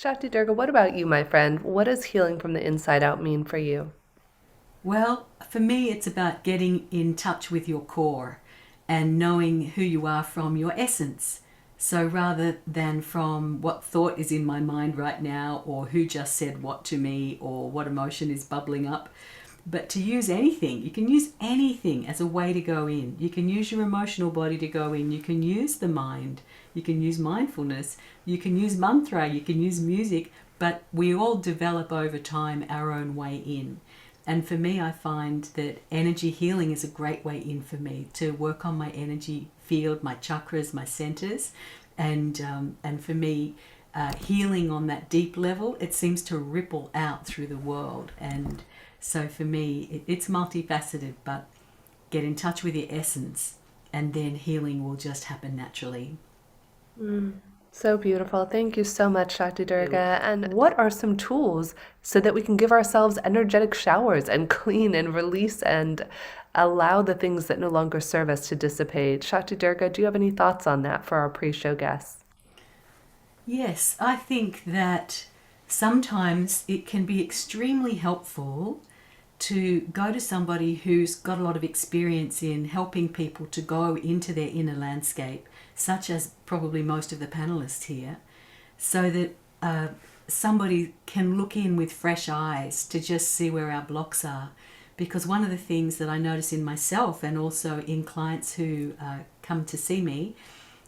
Shakti Durga, what about you, my friend? What does healing from the inside out mean for you? Well, for me, it's about getting in touch with your core and knowing who you are from your essence. So rather than from what thought is in my mind right now, or who just said what to me, or what emotion is bubbling up, but to use anything. You can use anything as a way to go in. You can use your emotional body to go in. You can use the mind. You can use mindfulness. You can use mantra. You can use music. But we all develop over time our own way in. And for me, I find that energy healing is a great way in for me to work on my energy field, my chakras, my centers, and for me, healing on that deep level, it seems to ripple out through the world. And so for me, it's multifaceted, but get in touch with your essence, and then healing will just happen naturally. So beautiful. Thank you so much, Shakti Durga. And what are some tools so that we can give ourselves energetic showers and clean and release and allow the things that no longer serve us to dissipate? Shakti Durga, do you have any thoughts on that for our pre-show guests? Yes, I think that sometimes it can be extremely helpful to go to somebody who's got a lot of experience in helping people to go into their inner landscape, such as probably most of the panelists here, so that somebody can look in with fresh eyes to just see where our blocks are. Because one of the things that I notice in myself and also in clients who come to see me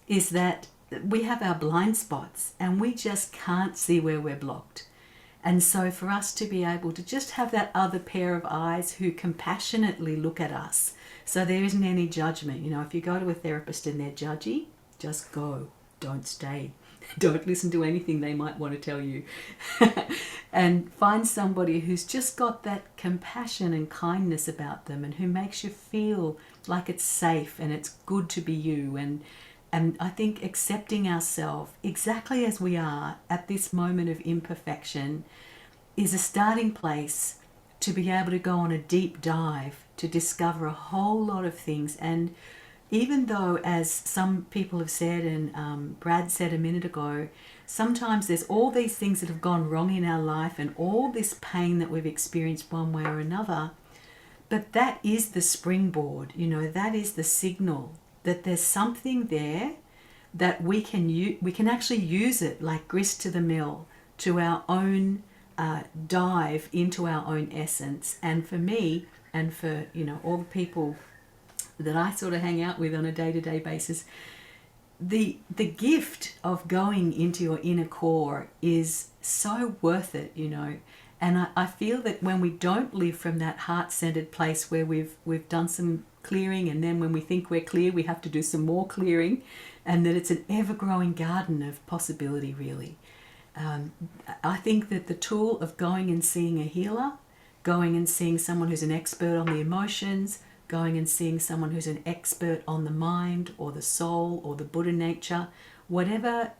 is that we have our blind spots and we just can't see where we're blocked. And so for us to be able to just have that other pair of eyes who compassionately look at us, so there isn't any judgment. You know, if you go to a therapist and they're judgy, just go, don't stay. Don't listen to anything they might want to tell you. And find somebody who's just got that compassion and kindness about them and who makes you feel like it's safe and it's good to be you. And I think accepting ourselves exactly as we are at this moment of imperfection is a starting place to be able to go on a deep dive to discover a whole lot of things. And even though, as some people have said, and Brad said a minute ago, sometimes there's all these things that have gone wrong in our life and all this pain that we've experienced one way or another, but that is the springboard, you know, that is the signal that there's something there that we can actually use it like grist to the mill to our own dive into our own essence. And for me, and for all the people that I sort of hang out with on a day-to-day basis, the gift of going into your inner core is so worth it, And I feel that when we don't live from that heart-centered place where we've done some clearing, and then when we think we're clear, we have to do some more clearing, and that it's an ever-growing garden of possibility, really. I think that the tool of going and seeing a healer, going and seeing someone who's an expert on the emotions, going and seeing someone who's an expert on the mind or the soul or the Buddha nature, whatever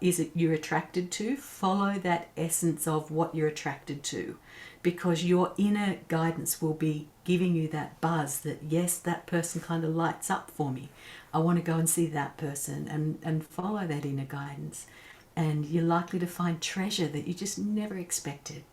is it you're attracted to, follow that essence of what you're attracted to, because your inner guidance will be giving you that buzz that, yes, that person kind of lights up for me. I want to go and see that person, and follow that inner guidance. And you're likely to find treasure that you just never expected.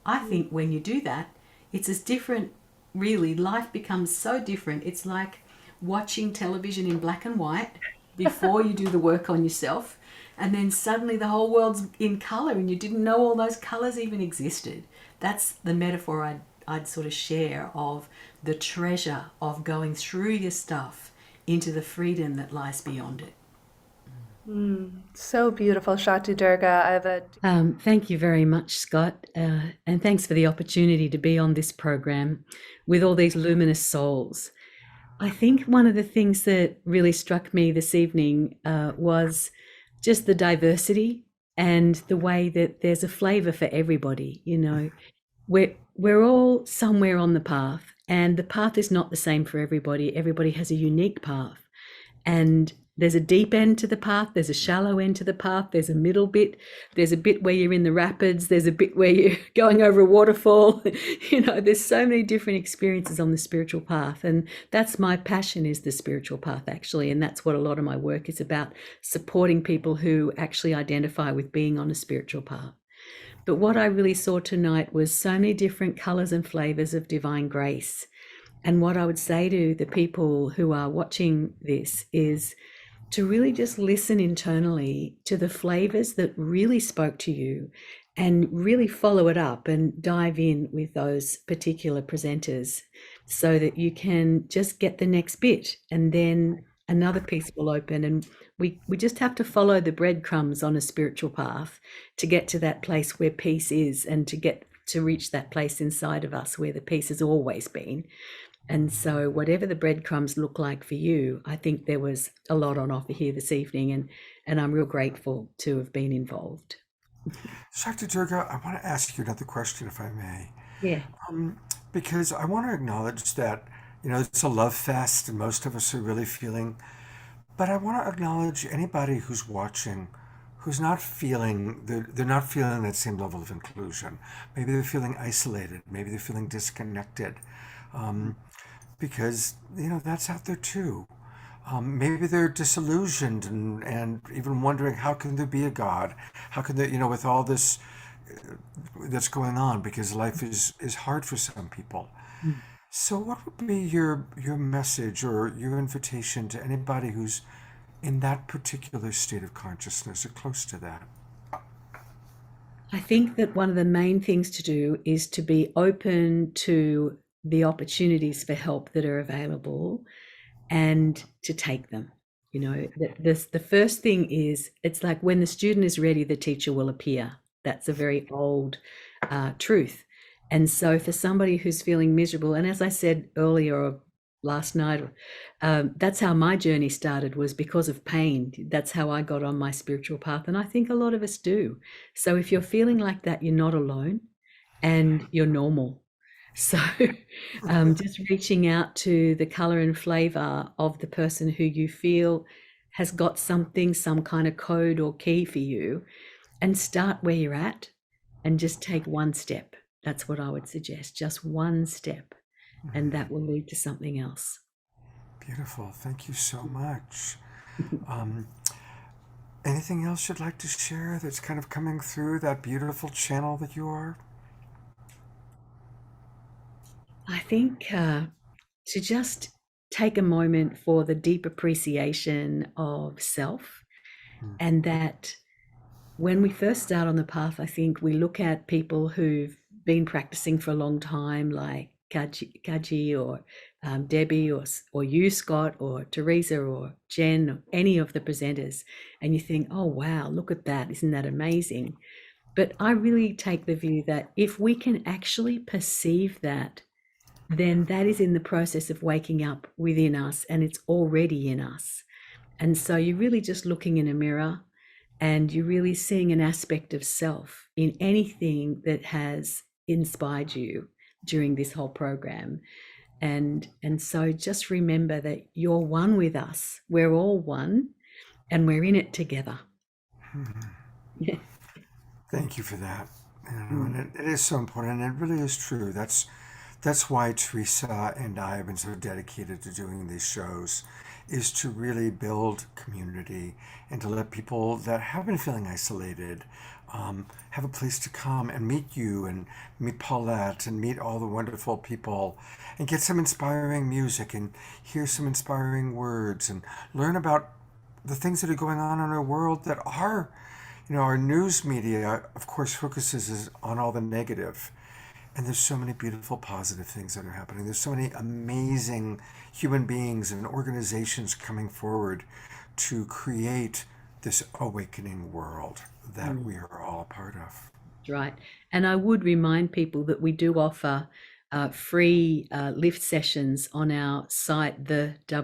I think when you do that, it's as different, really. Life becomes so different. It's like watching television in black and white before you do the work on yourself, and then suddenly the whole world's in color and you didn't know all those colors even existed. That's the metaphor I'd sort of share of the treasure of going through your stuff into the freedom that lies beyond it. So beautiful, Shakti Durga. I have a Thank you very much, Scott, and thanks for the opportunity to be on this program with all these luminous souls. I think one of the things that really struck me this evening was just the diversity and the way that there's a flavor for everybody. We're all somewhere on the path, and the path is not the same for everybody. Everybody has a unique path, and There's a deep end to the path, there's a shallow end to the path, there's a middle bit, there's a bit where you're in the rapids, there's a bit where you're going over a waterfall. There's so many different experiences on the spiritual path. And that's my passion, is the spiritual path, actually. And that's what a lot of my work is about, supporting people who actually identify with being on a spiritual path. But what I really saw tonight was so many different colors and flavors of divine grace. And what I would say to the people who are watching this is to really just listen internally to the flavors that really spoke to you, and really follow it up and dive in with those particular presenters, so that you can just get the next bit, and then another piece will open. And we just have to follow the breadcrumbs on a spiritual path to get to that place where peace is, and to reach that place inside of us where the peace has always been. And so whatever the breadcrumbs look like for you, I think there was a lot on offer here this evening, and I'm real grateful to have been involved. Shakti Durga, I want to ask you another question, if I may. Yeah. Because I want to acknowledge that, it's a love fest and most of us are really feeling, but I want to acknowledge anybody who's watching who's not feeling, they're not feeling that same level of inclusion. Maybe they're feeling isolated. Maybe they're feeling disconnected. Because, that's out there too. Maybe they're disillusioned and even wondering, how can there be a God? How can there, with all this that's going on, because life is hard for some people. Mm. So what would be your message or your invitation to anybody who's in that particular state of consciousness or close to that? I think that one of the main things to do is to be open to the opportunities for help that are available, and to take them. The first thing is, it's like when the student is ready, the teacher will appear. That's a very old truth. And so for somebody who's feeling miserable, and as I said earlier or last night, that's how my journey started, was because of pain. That's how I got on my spiritual path. And I think a lot of us do. So if you're feeling like that, you're not alone, and you're normal. So just reaching out to the color and flavor of the person who you feel has got something, some kind of code or key for you, and start where you're at and just take one step. That's what I would suggest, just one step, and that will lead to something else. Beautiful. Thank you so much. Um, Anything else you'd like to share that's kind of coming through that beautiful channel that you are? I think to just take a moment for the deep appreciation of self, Mm. and that when we first start on the path, I think we look at people who've been practicing for a long time, like Kaji or Debbie or you, Scott, or Teresa or Jen, or any of the presenters, and you think, oh, wow, look at that. Isn't that amazing? But I really take the view that if we can actually perceive that, then that is in the process of waking up within us, and it's already in us. And so you're really just looking in a mirror, and you're really seeing an aspect of self in anything that has inspired you during this whole program. And so just remember that you're one with us. We're all one, and we're in it together. Yeah. Thank you for that. Mm. And it is so important, and it really is true. That's why Teresa and I have been so dedicated to doing these shows, is to really build community and to let people that have been feeling isolated have a place to come and meet you and meet Paulette and meet all the wonderful people and get some inspiring music and hear some inspiring words and learn about the things that are going on in our world that are, our news media, of course, focuses on all the negative. And there's so many beautiful, positive things that are happening. There's so many amazing human beings and organizations coming forward to create this awakening world that we are all a part of. Right. And I would remind people that we do offer free lift sessions on our site, thewbi.org,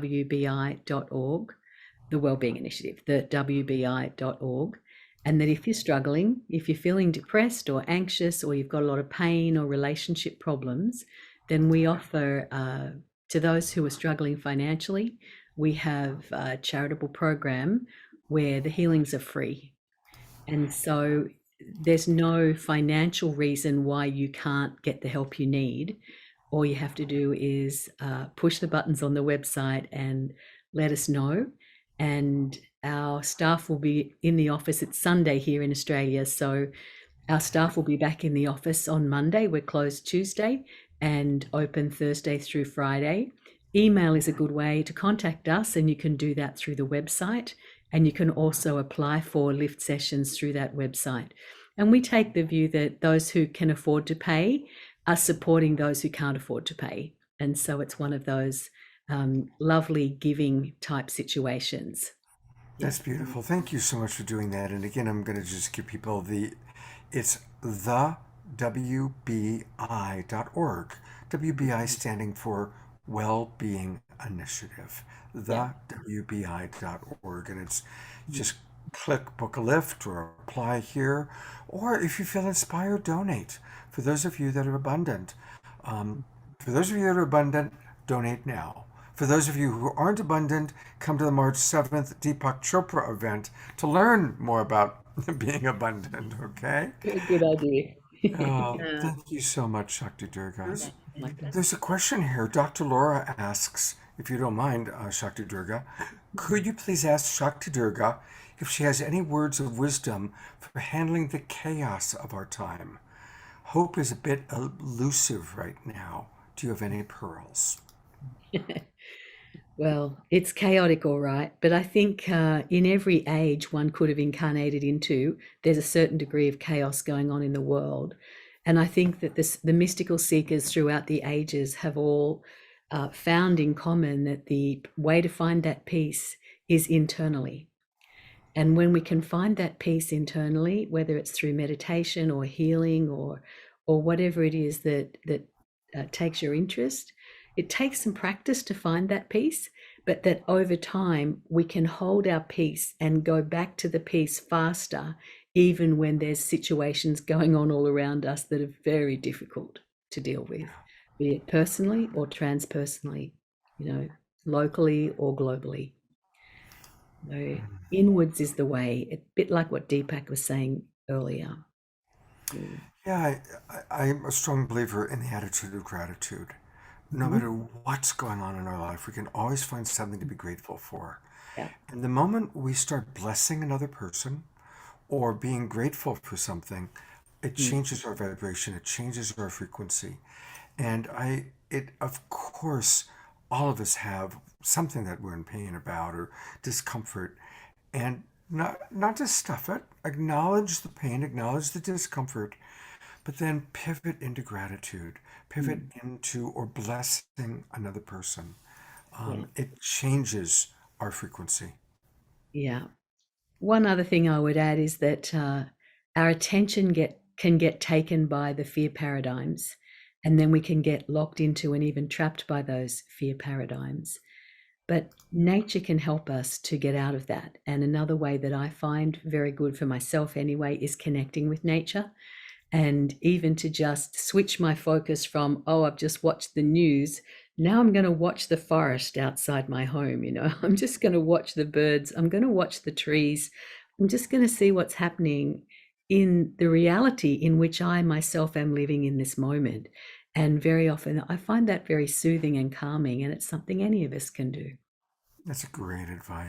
the Wellbeing Initiative, thewbi.org. And that if you're struggling, if you're feeling depressed or anxious, or you've got a lot of pain or relationship problems, then we offer to those who are struggling financially, we have a charitable program where the healings are free. And so there's no financial reason why you can't get the help you need. All you have to do is push the buttons on the website and let us know. And our staff will be in the office. It's Sunday here in Australia. So our staff will be back in the office on Monday. We're closed Tuesday and open Thursday through Friday. Email is a good way to contact us, and you can do that through the website. And you can also apply for lift sessions through that website. And we take the view that those who can afford to pay are supporting those who can't afford to pay. And so it's one of those lovely giving type situations. That's beautiful. Thank you so much for doing that. And again, I'm going to just give people it's the WBI.org. WBI standing for Well-Being Initiative. The WBI.org. And it's just click book a lift or apply here. Or if you feel inspired, donate. For those of you that are abundant, donate now. For those of you who aren't abundant, come to the March 7th Deepak Chopra event to learn more about being abundant, okay? Good idea. Thank you so much, Shakti Durga. Like that. There's a question here. Dr. Laura asks, if you don't mind, Shakti Durga, could you please ask Shakti Durga if she has any words of wisdom for handling the chaos of our time? Hope is a bit elusive right now. Do you have any pearls? Well, it's chaotic, all right. But I think in every age one could have incarnated into, there's a certain degree of chaos going on in the world. And I think that the mystical seekers throughout the ages have all found in common that the way to find that peace is internally. And when we can find that peace internally, whether it's through meditation or healing or whatever it is that takes your interest, it takes some practice to find that peace, but that over time we can hold our peace and go back to the peace faster, even when there's situations going on all around us that are very difficult to deal with, be it personally or transpersonally, locally or globally. So inwards is the way, a bit like what Deepak was saying earlier. Yeah, I'm a strong believer in the attitude of gratitude. No matter what's going on in our life, we can always find something to be grateful for. Yeah. And the moment we start blessing another person or being grateful for something, it changes our vibration, it changes our frequency. And of course, all of us have something that we're in pain about or discomfort. And not to stuff it, acknowledge the pain, acknowledge the discomfort, but then pivot into gratitude, pivot into or blessing another person. It changes our frequency. Yeah. One other thing I would add is that our attention can get taken by the fear paradigms, and then we can get locked into and even trapped by those fear paradigms. But nature can help us to get out of that. And another way that I find very good for myself anyway is connecting with nature. And even to just switch my focus from, oh, I've just watched the news. Now I'm going to watch the forest outside my home. I'm just going to watch the birds. I'm going to watch the trees. I'm just going to see what's happening in the reality in which I myself am living in this moment. And very often I find that very soothing and calming, and it's something any of us can do. That's a great advice.